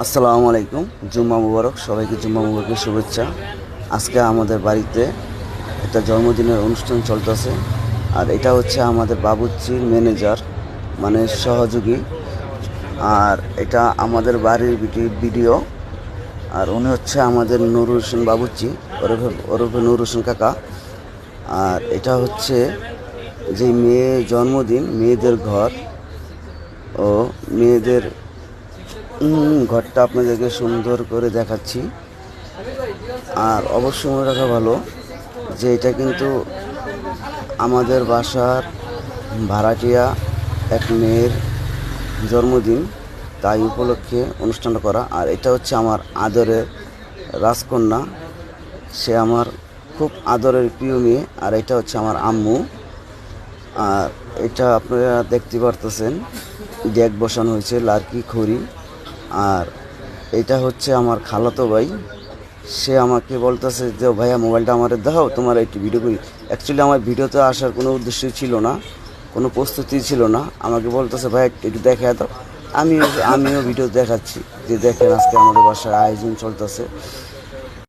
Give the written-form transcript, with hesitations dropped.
আসসালামু আলাইকুম। জুম্মা মুবারক। সবাইকে জুম্মা মুবারকের শুভেচ্ছা। আজকে আমাদের বাড়িতে একটা জন্মদিনের অনুষ্ঠান চলতেছে। আর এটা হচ্ছে আমাদের বাবুর্চির ম্যানেজার, মানে সহযোগী। আর এটা আমাদের বাড়ির ভিডিও। আর উনি হচ্ছে আমাদের নুরুল হোসেন বাবুর্চি, ওরফে নুরুল হোসেন কাকা। আর এটা হচ্ছে যে মেয়ে জন্মদিন, মেয়েদের ঘর ও মেয়েদের ঘরটা আপনাদেরকে সুন্দর করে দেখাচ্ছি। আর অবশ্যই মনে রাখা ভালো যে এটা কিন্তু আমাদের বাসার ভাড়াটিয়া এক মেয়ের জন্মদিন, তাই উপলক্ষে অনুষ্ঠানটা করা। আর এটা হচ্ছে আমার আদরের রাজকন্যা, সে আমার খুব আদরের প্রিয় মেয়ে। আর এটা হচ্ছে আমার আম্মু। আর এটা আপনারা দেখতে পারতেছেন, ডেক বসানো হয়েছে লার্কি খড়ি। আর এটা হচ্ছে আমার খালাতো ভাই, সে আমাকে বলতেছে যে ভাইয়া মোবাইলটা আমার দাও, তোমার একটু ভিডিও করি। অ্যাকচুয়ালি আমার ভিডিওতে আসার কোনো উদ্দেশ্যই ছিল না, কোনো প্রস্তুতি ছিল না। আমাকে বলতেছে ভাইয়া একটু দেখে দাও। আমিও ভিডিও দেখাচ্ছি যে দেখেন আজকে আমাদের বাসায় আয়োজন চলতেছে।